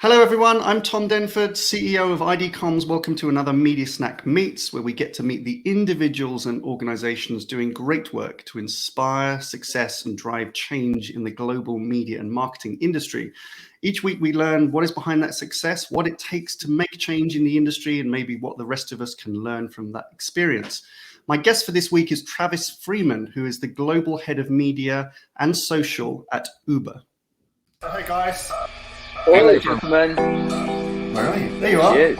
Hello everyone, I'm Tom Denford, CEO of ID Comms. Welcome to another MediaSnack Meets, where we get to meet the individuals and organizations doing great work to inspire success and drive change in the global media and marketing industry. Each week we learn what is behind that success, what it takes to make change in the industry, and maybe what the rest of us can learn from that experience. My guest for this week is Travis Freeman, who is the Global Head of Media and Social at Uber. Hey guys. Hello, gentlemen. Where are you? There you are. Cheers.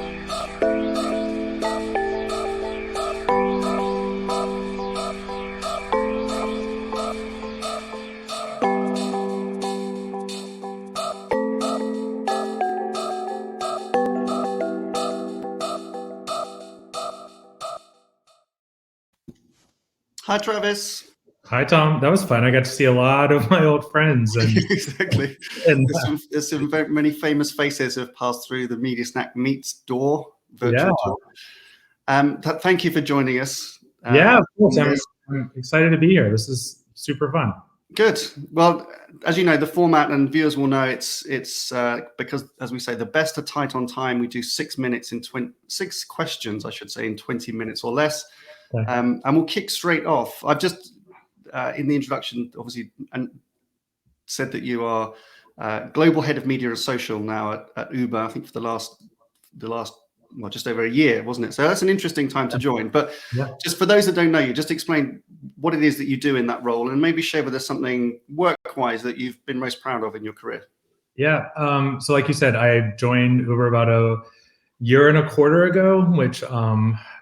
Hi, Travis. Hi, Tom. That was fun. I got to see a lot of my old friends. And, Exactly. and There's some very many famous faces who have passed through the MediaSnack Meets door, virtual tour. Thank you for joining us. Yeah, of course. I'm excited to be here. This is super fun. Good. Well, as you know, the format, and viewers will know, it's because, as we say, the best are tight on time. We do 6 minutes in 6 questions, I should say, in 20 minutes or less. Okay. And we'll kick straight off. I've just, in the introduction, obviously, and said that you are global head of media and social now at Uber. I think for the last well, just over a year, wasn't it? So that's an interesting time to join. But just for those that don't know you, just explain what it is that you do in that role, and maybe share with us something work-wise that you've been most proud of in your career. Yeah. So like you said, I joined Uber about a year and a quarter ago, which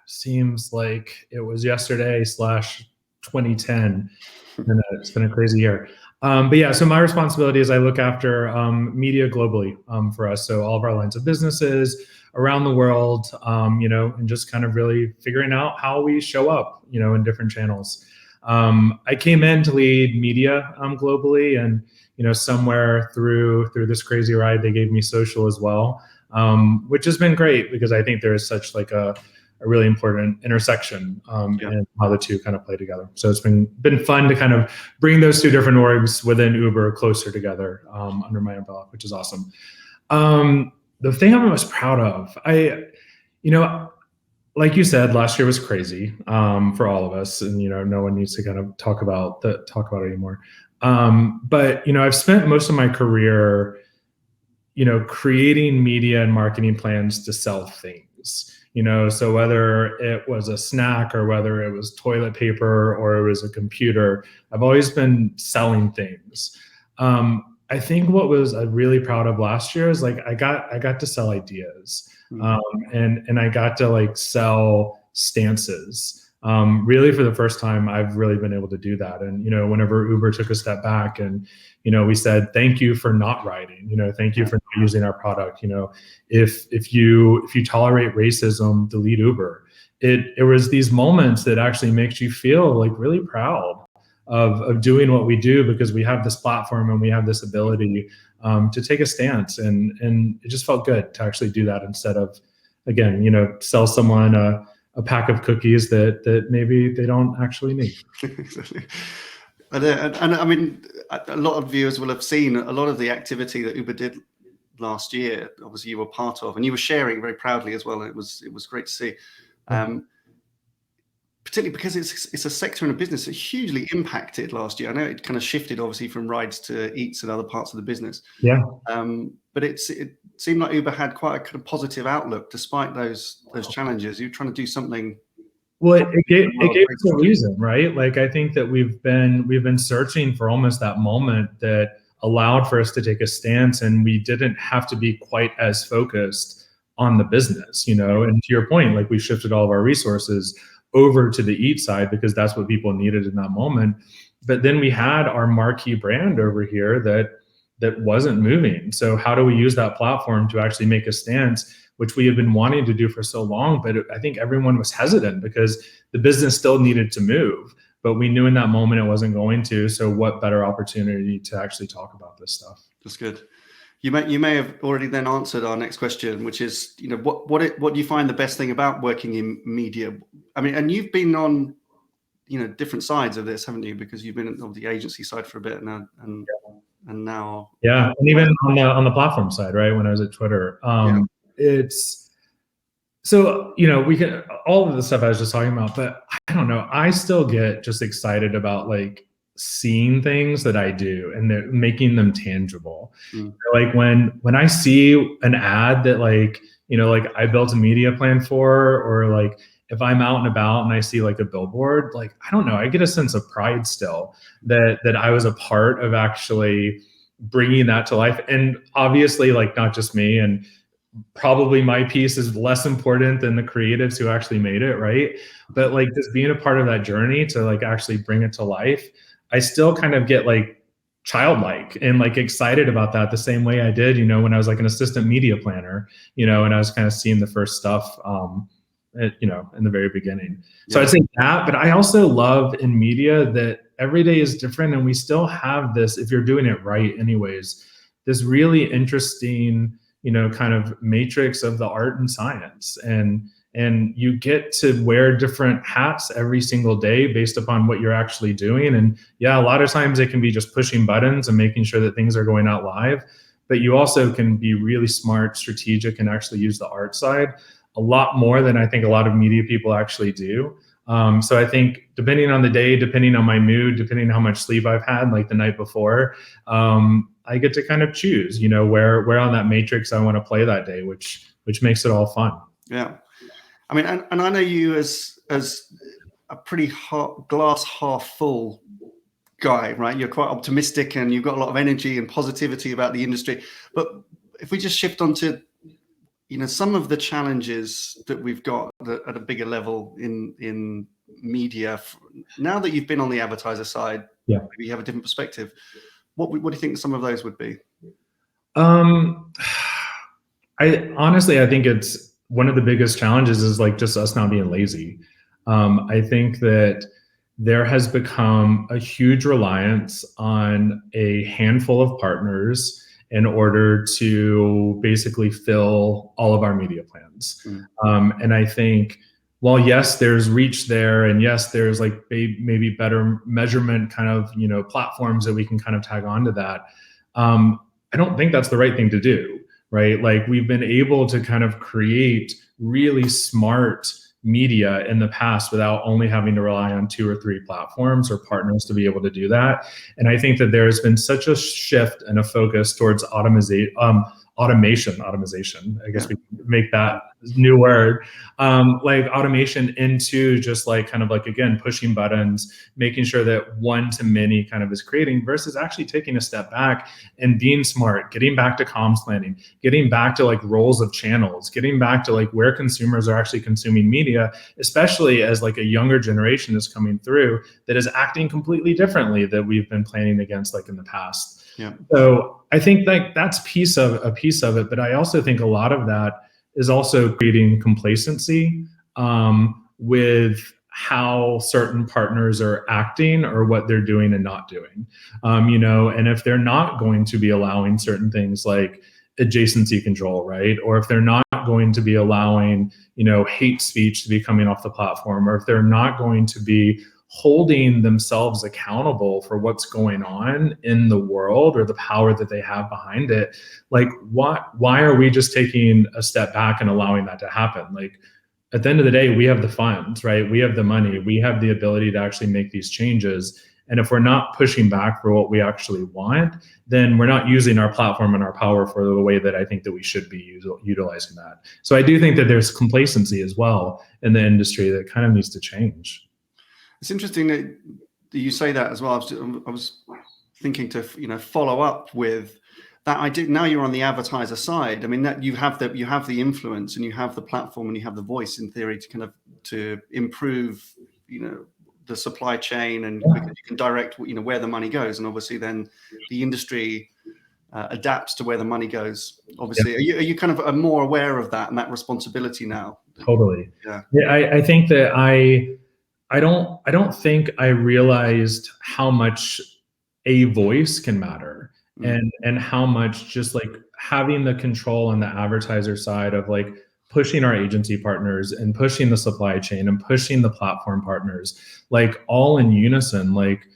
seems like it was yesterday / 2010. And it's been a crazy year. But yeah, so my responsibility is I look after media globally for us. So all of our lines of businesses around the world, and just kind of really figuring out how we show up, in different channels. I came in to lead media globally, and somewhere through this crazy ride, they gave me social as well, which has been great because I think there is such like a really important intersection in how the two kind of play together. So it's been fun to kind of bring those two different orgs within Uber closer together under my umbrella, which is awesome. The thing I'm most proud of, like you said, last year was crazy for all of us, and no one needs to kind of talk about it anymore. But I've spent most of my career, creating media and marketing plans to sell things. So whether it was a snack or whether it was toilet paper or it was a computer, I've always been selling things. I think what was really proud of last year is like I got to sell ideas, and I got to like sell stances. Really for the first time, I've really been able to do that. And whenever Uber took a step back and we said thank you for not riding, thank you for not using our product. If you tolerate racism, delete Uber. It was these moments that actually makes you feel like really proud of doing what we do, because we have this platform and we have this ability to take a stance, and it just felt good to actually do that instead of, again, sell someone a pack of cookies that maybe they don't actually need. Exactly. And I mean, a lot of viewers will have seen a lot of the activity that Uber did last year. Obviously, you were part of, and you were sharing very proudly as well. It was great to see. Particularly because it's a sector and a business that hugely impacted last year. I know it kind of shifted obviously from rides to eats and other parts of the business. Yeah. But it seemed like Uber had quite a kind of positive outlook despite those challenges. You're trying to do something. Well, it gave us a reason, right? Like I think that we've been searching for almost that moment that allowed for us to take a stance, and we didn't have to be quite as focused on the business, And to your point, like we shifted all of our resources over to the eat side because that's what people needed in that moment. But then we had our marquee brand over here that wasn't moving. So how do we use that platform to actually make a stance, which we have been wanting to do for so long? But I think everyone was hesitant because the business still needed to move, but we knew in that moment it wasn't going to. So what better opportunity to actually talk about this stuff? That's good. You may have already then answered our next question, which is, what do you find the best thing about working in media? I mean, and you've been on, different sides of this, haven't you? Because you've been on the agency side for a bit now, and and now and even on the platform side, right? When I was at Twitter, it's so, we can, all of the stuff I was just talking about, but I don't know, I still get just excited about like seeing things that I do and they're making them tangible. Like when I see an ad that like, like I built a media plan for, or like if I'm out and about and I see like a billboard, like, I don't know, I get a sense of pride still that I was a part of actually bringing that to life. And obviously, like, not just me, and probably my piece is less important than the creatives who actually made it, right? But like just being a part of that journey to like actually bring it to life, I still kind of get like childlike and like excited about that the same way I did, when I was like an assistant media planner, and I was kind of seeing the first stuff, in the very beginning. So I'd say that, but I also love in media that every day is different, and we still have this, if you're doing it right anyways, this really interesting, kind of matrix of the art and science. And you get to wear different hats every single day based upon what you're actually doing. And yeah, a lot of times it can be just pushing buttons and making sure that things are going out live, but you also can be really smart, strategic, and actually use the art side a lot more than I think a lot of media people actually do. So I think depending on the day, depending on my mood, depending on how much sleep I've had, like the night before, I get to kind of choose, where on that matrix I want to play that day, which makes it all fun. Yeah. I mean, and I know you as a pretty glass half full guy, right? You're quite optimistic and you've got a lot of energy and positivity about the industry. But if we just shift onto, some of the challenges that we've got at a bigger level in media, now that you've been on the advertiser side, maybe you have a different perspective. What do you think some of those would be? I think it's one of the biggest challenges is like just us not being lazy. I think that there has become a huge reliance on a handful of partners in order to basically fill all of our media plans. And I think, while yes, there's reach there, and yes, there's like maybe better measurement kind of, platforms that we can kind of tag onto that. I don't think that's the right thing to do, right? Like, we've been able to kind of create really smart media in the past without only having to rely on 2 or 3 platforms or partners to be able to do that. And I think that there has been such a shift and a focus towards automation, I guess we make that new word, like automation into just like kind of like, again, pushing buttons, making sure that one to many kind of is creating, versus actually taking a step back and being smart, getting back to comms planning, getting back to like roles of channels, getting back to like where consumers are actually consuming media, especially as like a younger generation is coming through that is acting completely differently than we've been planning against like in the past. So I think like that's a piece of it, but I also think a lot of that is also creating complacency with how certain partners are acting or what they're doing and not doing. And if they're not going to be allowing certain things like adjacency control, right? Or if they're not going to be allowing, hate speech to be coming off the platform, or if they're not going to be holding themselves accountable for what's going on in the world or the power that they have behind it, like why are we just taking a step back and allowing that to happen? Like, at the end of the day, we have the funds, right? We have the money, we have the ability to actually make these changes. And if we're not pushing back for what we actually want, then we're not using our platform and our power for the way that I think that we should be utilizing that. So I do think that there's complacency as well in the industry that kind of needs to change. It's interesting that you say that as well. I was thinking to follow up with that idea. Now you're on the advertiser side. I mean, that you have the influence and you have the platform and you have the voice in theory to kind of to improve the supply chain, and you can direct where the money goes, and obviously then the industry adapts to where the money goes. Obviously, are you kind of more aware of that and that responsibility now? Totally. I think that I don't think I realized how much a voice can matter, and how much just like having the control on the advertiser side of like pushing our agency partners and pushing the supply chain and pushing the platform partners, like all in unison. Like,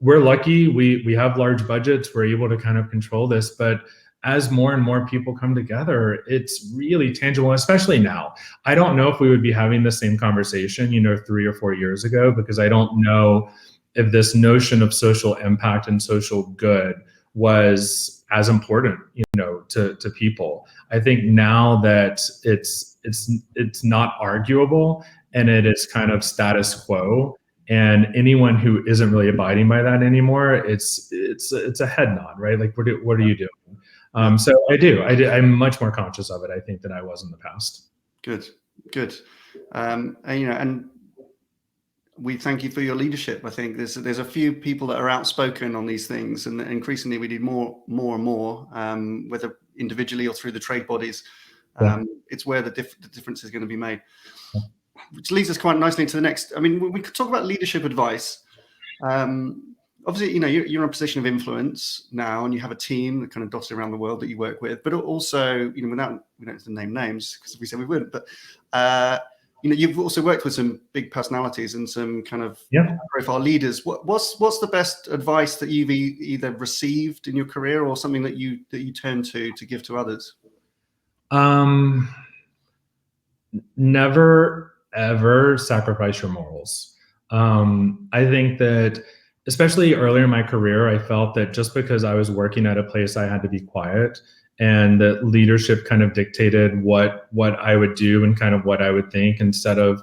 we're lucky. We have large budgets. We're able to kind of control this, but as more and more people come together, it's really tangible, especially now. I don't know if we would be having the same conversation, 3 or 4 years ago, because I don't know if this notion of social impact and social good was as important, to people. I think now that it's not arguable and it is kind of status quo, and anyone who isn't really abiding by that anymore, it's a head nod, right? Like, what are you doing? So I'm much more conscious of it, I think, than I was in the past. Good. And we thank you for your leadership. I think there's a few people that are outspoken on these things, and increasingly we need more and more, whether individually or through the trade bodies. It's where the difference is going to be made. Which leads us quite nicely into the next. I mean, we could talk about leadership advice. Obviously, you're in a position of influence now, and you have a team that kind of dotted around the world that you work with. But also, we don't have to name names because we said we wouldn't. But you've also worked with some big personalities and some kind of profile leaders. What's the best advice that you've either received in your career or something that you turn to give to others? Never ever sacrifice your morals. I think that, especially earlier in my career, I felt that just because I was working at a place, I had to be quiet, and that leadership kind of dictated what I would do and kind of what I would think, instead of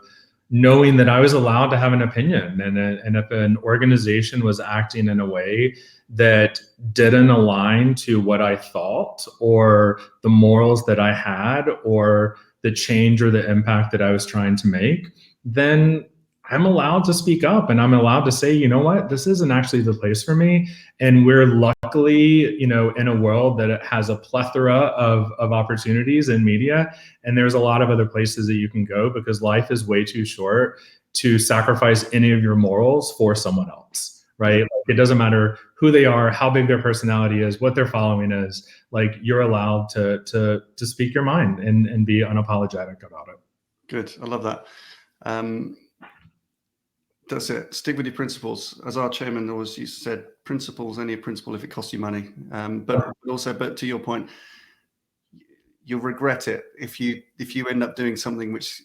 knowing that I was allowed to have an opinion. And if an organization was acting in a way that didn't align to what I thought, or the morals that I had, or the change or the impact that I was trying to make, then I'm allowed to speak up, and I'm allowed to say, you know what, this isn't actually the place for me. And we're luckily, in a world that has a plethora of opportunities in media, and there's a lot of other places that you can go, because life is way too short to sacrifice any of your morals for someone else, right? Like, it doesn't matter who they are, how big their personality is, what their following is. Like, you're allowed to speak your mind and be unapologetic about it. Good, I love that. That's it. Stick with your principles. As our chairman always used to say, principles only a principle if it costs you money. But to your point, you'll regret it if you end up doing something which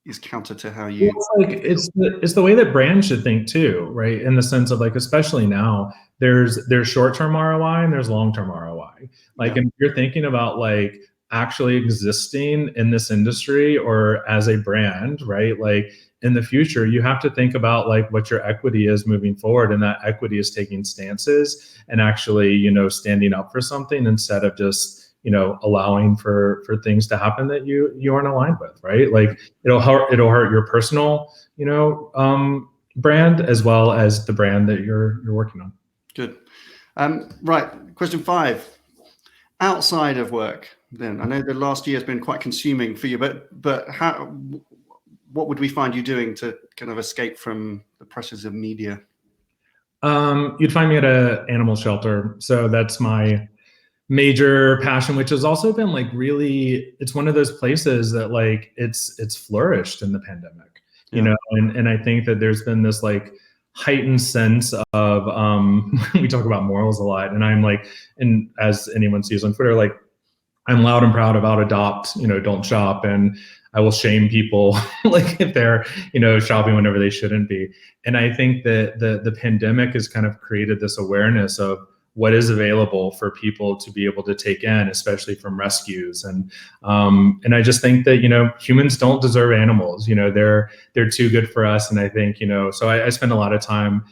is counter to how you. It's the way that brands should think too, right? In the sense of, like, especially now, there's short-term ROI and there's long-term ROI. Like, if you're thinking about, like, actually existing in this industry or as a brand, right? Like, in the future, you have to think about, like, what your equity is moving forward, and that equity is taking stances and actually, standing up for something, instead of just, allowing for things to happen that you aren't aligned with, right? Like, it'll hurt your personal, brand, as well as the brand that you're working on. Good. Right. Question 5. Outside of work, then, I know the last year has been quite consuming for you, but what would we find you doing to kind of escape from the pressures of media? You'd find me at an animal shelter. So that's my major passion, which has also been, like, really, it's one of those places that, like, it's flourished in the pandemic, and I think that there's been this, like, heightened sense of, we talk about morals a lot, and I'm like, and as anyone sees on Twitter, like, I'm loud and proud about adopt, don't shop, and I will shame people like if they're, shopping whenever they shouldn't be. And I think that the pandemic has kind of created this awareness of what is available for people to be able to take in, especially from rescues. And I just think that, humans don't deserve animals. They're too good for us. And I think, so I spend a lot of time,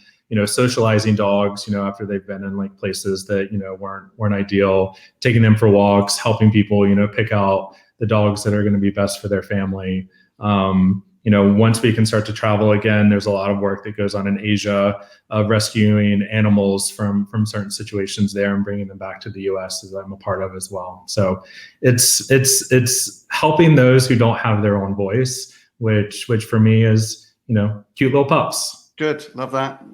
socializing dogs, after they've been in, like, places that, weren't ideal, taking them for walks, helping people, pick out the dogs that are going to be best for their family. Once we can start to travel again, there's a lot of work that goes on in Asia of rescuing animals from certain situations there and bringing them back to the US, as I'm a part of as well. So it's helping those who don't have their own voice, which for me is, cute little pups. Good. Love that.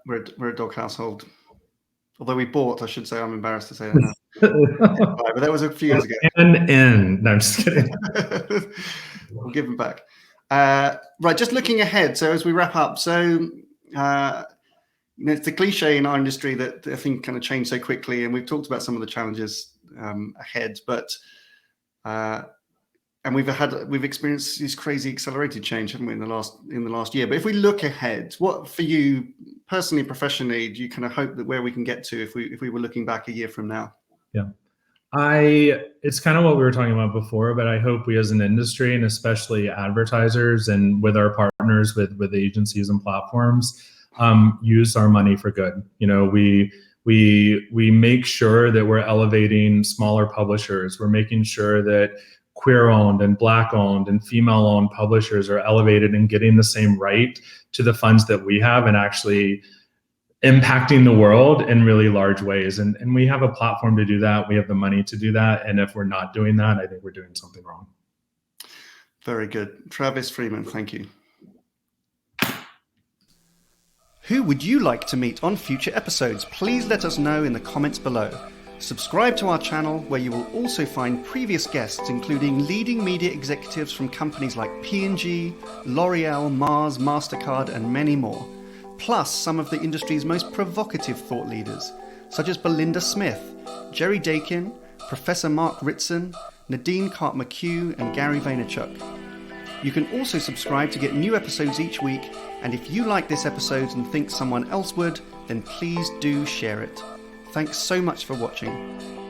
We're a dog household. Although we bought, I should say, I'm embarrassed to say that now. But that was a few years ago. No, I'm just kidding. We'll give them back. Right, just looking ahead. So as we wrap up, so it's the cliche in our industry that I think kind of changed so quickly, and we've talked about some of the challenges ahead, but and we've experienced this crazy accelerated change, haven't we, in the last year? But if we look ahead, what for you personally, professionally, do you kind of hope that where we can get to if we were looking back a year from now? Yeah. It's kind of what we were talking about before, but I hope we as an industry, and especially advertisers and with our partners with agencies and platforms, use our money for good. We make sure that we're elevating smaller publishers. We're making sure that queer-owned and Black-owned and female-owned publishers are elevated and getting the same right to the funds that we have, and actually impacting the world in really large ways. And we have a platform to do that. We have the money to do that. And if we're not doing that, I think we're doing something wrong. Very good. Travis Freeman, thank you. Who would you like to meet on future episodes? Please let us know in the comments below. Subscribe to our channel, where you will also find previous guests, including leading media executives from companies like P&G, L'Oreal, Mars, MasterCard, and many more. Plus some of the industry's most provocative thought leaders, such as Belinda Smith, Jerry Dakin, Professor Mark Ritson, Nadine Karp-McHugh, and Gary Vaynerchuk. You can also subscribe to get new episodes each week, and if you like this episode and think someone else would, then please do share it. Thanks so much for watching.